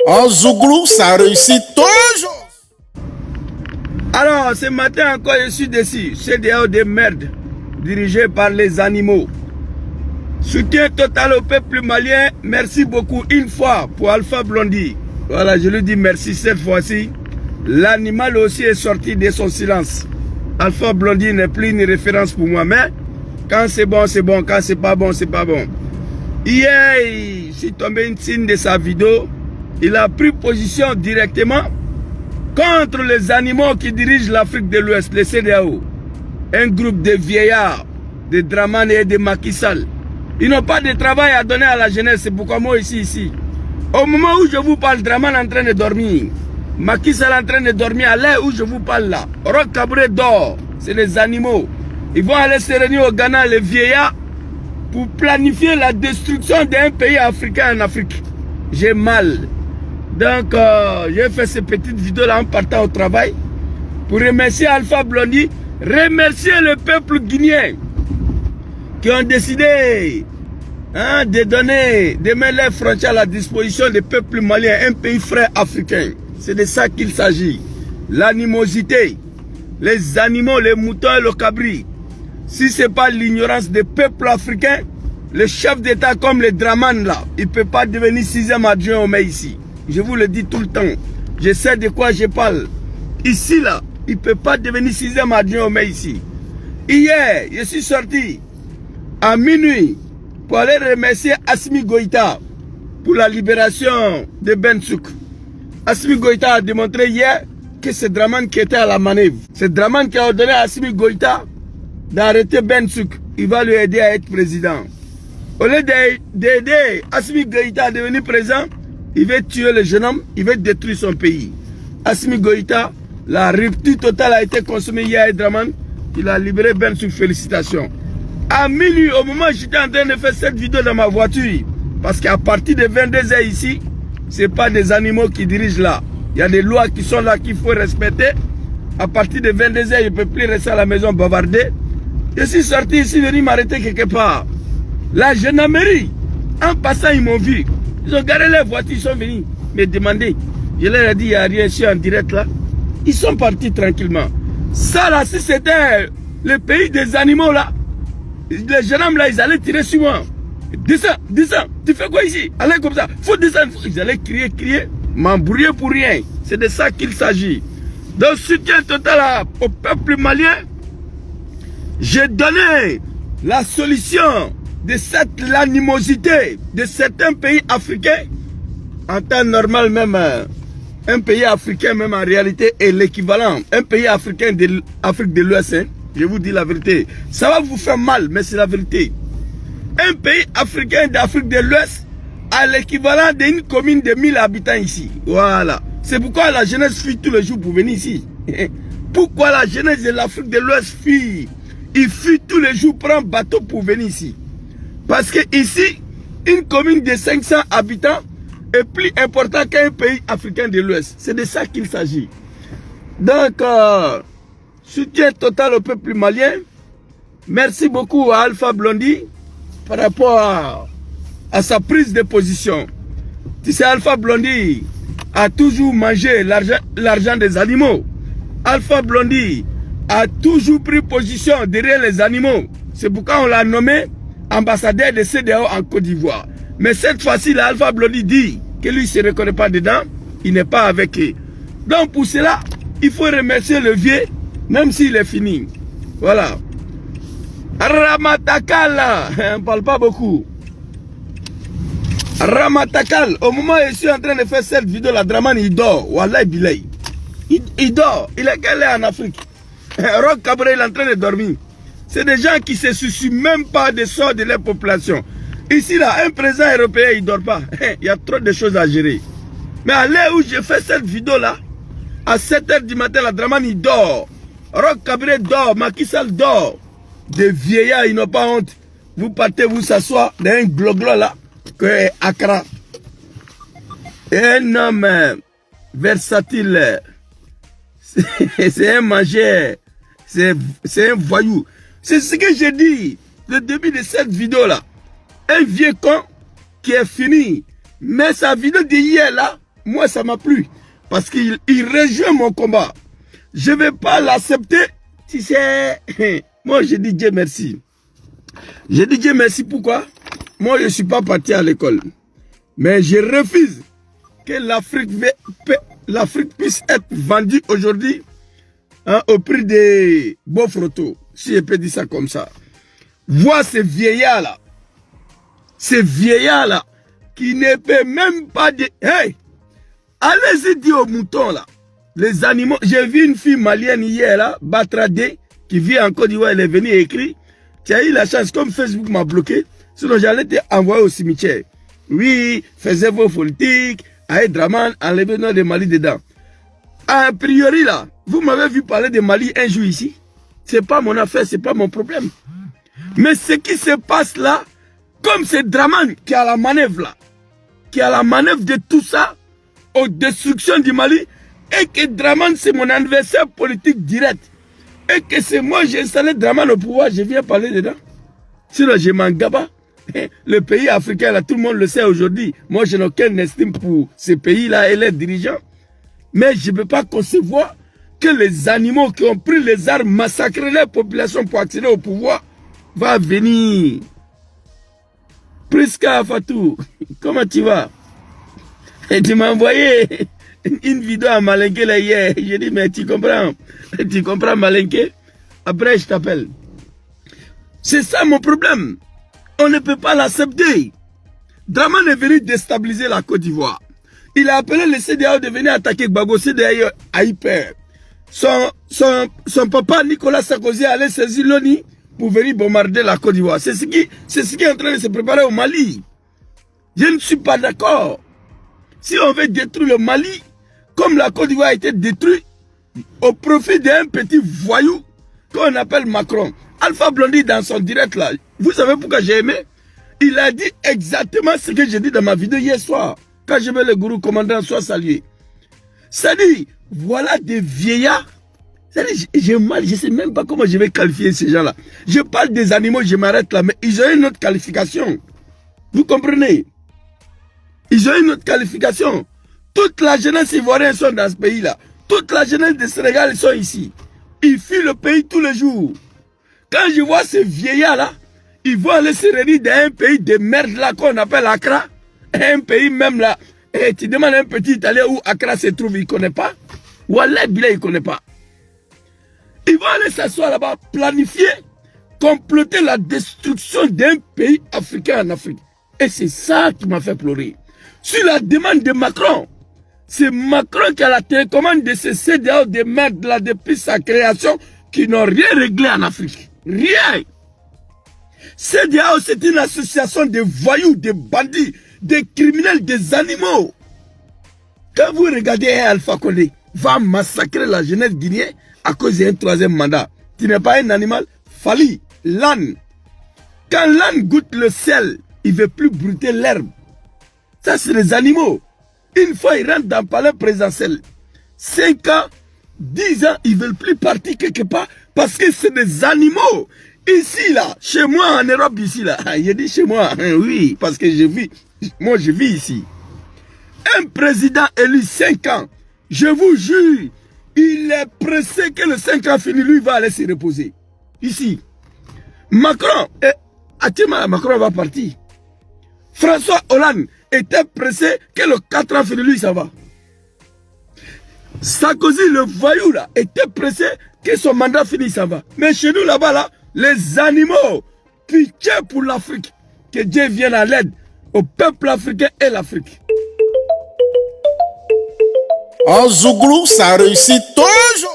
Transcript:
En Zouglou, ça réussit toujours. Alors, ce matin encore, je suis déçu. CEDEAO de merde, dirigé par les animaux. Soutien total au peuple malien. Merci beaucoup une fois pour Alpha Blondy. Voilà, je lui dis merci cette fois-ci. L'animal aussi est sorti de son silence. Alpha Blondy n'est plus une référence pour moi. Mais quand c'est bon, c'est bon. Quand c'est pas bon, c'est pas bon. Hier, je suis tombé une signe de sa vidéo. Il a pris position directement contre les animaux qui dirigent l'Afrique de l'Ouest, les CEDEAO. Un groupe de vieillards, de Dramane et de Macky Sall. Ils n'ont pas de travail à donner à la jeunesse, c'est pourquoi moi ici. Au moment où je vous parle, Dramane est en train de dormir. Macky Sall est en train de dormir à l'heure où je vous parle là. Roch Kaboré dort, c'est les animaux. Ils vont aller se réunir au Ghana, les vieillards, pour planifier la destruction d'un pays africain en Afrique. J'ai mal. Donc, j'ai fait ces petites vidéos là en partant au travail pour remercier Alpha Blondy, remercier le peuple guinéen qui ont décidé de mettre les frontières à la disposition du peuple malien, un pays frère africain. C'est de ça qu'il s'agit. L'animosité, les animaux, les moutons et le cabri. Si ce n'est pas l'ignorance des peuples africains, les chefs d'État comme les Dramane là, il ne peut pas devenir 6e adjoint au maire ici. Je vous le dis tout le temps. Je sais de quoi je parle. Ici là, il ne peut pas devenir 6e adjoint au maire ici. Hier, je suis sorti à minuit pour aller remercier Assimi Goïta pour la libération de Bensouk. Assimi Goïta a démontré hier que c'est Dramane qui était à la manœuvre. C'est Dramane qui a ordonné à Assimi Goïta d'arrêter Bensouk. Il va lui aider à être président. Au lieu d'aider Assimi Goïta à devenir président, il veut tuer le jeune homme, il veut détruire son pays. Assimi Goïta, la rupture totale a été consommée hier à Dramane. Il a libéré Bensouk, félicitations. À minuit, au moment où j'étais en train de faire cette vidéo dans ma voiture, parce qu'à partir de 22h ici, ce n'est pas des animaux qui dirigent là. Il y a des lois qui sont là qu'il faut respecter. À partir de 22h, je ne peux plus rester à la maison bavarder. Je suis sorti ici, venu m'arrêter quelque part. La gendarmerie, en passant, ils m'ont vu. Ils ont garé leur voiture, ils sont venus me demander. Je leur ai dit, il n'y a rien, je suis en direct là. Ils sont partis tranquillement. Ça là, si c'était le pays des animaux là, les jeunes hommes là, ils allaient tirer sur moi. Descends, descends, tu fais quoi ici? Allez comme ça, faut descendre. Ils allaient crier, m'embrouiller pour rien. C'est de ça qu'il s'agit. Donc, soutien total au peuple malien. J'ai donné la solution de cette animosité de certains pays africains. En temps normal même, un pays africain même en réalité est l'équivalent. Un pays africain de l'Afrique de l'Ouest, je vous dis la vérité. Ça va vous faire mal, mais c'est la vérité. Un pays africain d'Afrique de l'Ouest a l'équivalent d'une commune de 1000 habitants ici. Voilà. C'est pourquoi la jeunesse fuit tous les jours pour venir ici. Pourquoi la jeunesse de l'Afrique de l'Ouest fuit? Il fuit tous les jours, prend bateau pour venir ici. Parce que ici, une commune de 500 habitants est plus important qu'un pays africain de l'Ouest. C'est de ça qu'il s'agit. Donc, soutien total au peuple malien. Merci beaucoup à Alpha Blondy par rapport à sa prise de position. Tu sais, Alpha Blondy a toujours mangé l'argent des animaux. Alpha Blondy a toujours pris position derrière les animaux. C'est pourquoi on l'a nommé ambassadeur de CEDEAO en Côte d'Ivoire. Mais cette fois-ci, Alpha Blondy dit que lui ne se reconnaît pas dedans, il n'est pas avec eux. Donc pour cela, il faut remercier le vieux, même s'il est fini. Voilà. Ramatakal, on ne parle pas beaucoup. Ramatakal, au moment où je suis en train de faire cette vidéo, la Dramane, il dort. Wallah, il dort. Il est qu'elle est en Afrique. Roch Kaboré, il est en train de dormir. C'est des gens qui ne se soucient même pas des sorts de leur population. Ici, là, un président européen, il ne dort pas. Il y a trop de choses à gérer. Mais à l'heure où je fais cette vidéo-là, à 7h du matin, la Dramane, il dort. Roch Kaboré dort, Macky Sall dort. Des vieillards, ils n'ont pas honte. Vous partez vous s'asseoir dans un gloglo là, que est Accra. Un homme versatile, c'est un mangeur, c'est un voyou. C'est ce que j'ai dit le début de cette vidéo là. Un vieux con qui est fini. Mais sa vidéo d'hier là, moi ça m'a plu. Parce qu'il rejoint mon combat. Je ne vais pas l'accepter. Tu sais, moi je dis Dieu merci. Je dis Dieu merci pourquoi? Moi je ne suis pas parti à l'école. Mais je refuse que l'Afrique puisse être vendue aujourd'hui au prix des beaux photos. Si je peux dire ça comme ça. Vois ces vieillards-là. Ces vieillards-là qui ne peuvent même pas dire... Hey! Allez-y dire aux moutons là. Les animaux. J'ai vu une fille malienne hier là, Batradé, qui vit en Côte d'Ivoire, elle est venue écrire. Tu as eu la chance, comme Facebook m'a bloqué, sinon j'allais te envoyer au cimetière. Oui, faisez vos politiques, allez Draman, enlevez-nous de Mali dedans. A priori là, vous m'avez vu parler de Mali un jour ici. C'est pas mon affaire, c'est pas mon problème. Mais ce qui se passe là, comme c'est Draman qui a la manœuvre là, qui a la manœuvre de tout ça, aux destructions du Mali, et que Draman c'est mon adversaire politique direct, et que c'est moi j'ai installé Draman au pouvoir, je viens parler dedans. Sinon je m'en gaba. Le pays africain là, tout le monde le sait aujourd'hui. Moi je n'ai aucune estime pour ces pays là et leurs dirigeants. Mais je ne peux pas concevoir que les animaux qui ont pris les armes, massacré la population pour accéder au pouvoir, va venir. Priska Fatou, comment tu vas? Et tu m'as envoyé une vidéo à Malinké là hier. J'ai dit, mais tu comprends Malinké? Après, je t'appelle. C'est ça mon problème. On ne peut pas l'accepter. Draman est venu déstabiliser la Côte d'Ivoire. Il a appelé le CEDEAO de venir attaquer Gbagbo. CEDEAO a eu peur. Son papa Nicolas Sarkozy allait saisir l'ONU pour venir bombarder la Côte d'Ivoire. C'est ce qui est en train de se préparer au Mali. Je ne suis pas d'accord. Si on veut détruire le Mali, comme la Côte d'Ivoire a été détruite, au profit d'un petit voyou qu'on appelle Macron. Alpha Blondy dans son direct là, vous savez pourquoi j'ai aimé? Il a dit exactement ce que j'ai dit dans ma vidéo hier soir, quand je veux le gourou commandant soit salué. C'est-à-dire, voilà des vieillards. C'est-à-dire, j'ai mal, je ne sais même pas comment je vais qualifier ces gens-là. Je parle des animaux, je m'arrête là, mais ils ont une autre qualification. Vous comprenez? Ils ont une autre qualification. Toute la jeunesse ivoirienne sont dans ce pays-là. Toute la jeunesse du Sénégal, ils sont ici. Ils fuient le pays tous les jours. Quand je vois ces vieillards-là, ils vont aller se réunir dans un pays de merde là qu'on appelle Accra. Un pays même là. Et tu demandes à un petit Italien où Accra se trouve, il ne connaît pas. Wallah Bila, il ne connaît pas. Ils vont aller s'asseoir là-bas, planifier, comploter la destruction d'un pays africain en Afrique. Et c'est ça qui m'a fait pleurer. Sur la demande de Macron, c'est Macron qui a la télécommande de ces CEDEAO de merde là depuis sa création qui n'ont rien réglé en Afrique. Rien. CEDEAO, c'est une association de voyous, de bandits, de criminels, des animaux. Quand vous regardez un Alpha Condé va massacrer la jeunesse guinéenne à cause d'un troisième mandat, tu n'es pas un animal. Fali, l'âne. Quand l'âne goûte le sel, il ne veut plus brouter l'herbe. Ça, c'est les animaux. Une fois, ils rentrent dans le palais présidentiel. 5 ans, 10 ans, ils ne veulent plus partir quelque part parce que c'est des animaux. Ici, là, chez moi, en Europe, ici, là, j'ai dit chez moi, oui, parce que je vis, moi, je vis ici. Un président élu 5 ans, je vous jure, il est pressé que le 5 ans fini, lui, va aller se reposer. Ici. Macron, Macron va partir. François Hollande était pressé que le 4 ans fini, lui, ça va. Sarkozy, le voyou, là, était pressé que son mandat finisse, ça va. Mais chez nous, là-bas, là, les animaux, pitié pour l'Afrique. Que Dieu vienne à l'aide au peuple africain et l'Afrique. En Zouglou, ça réussit toujours.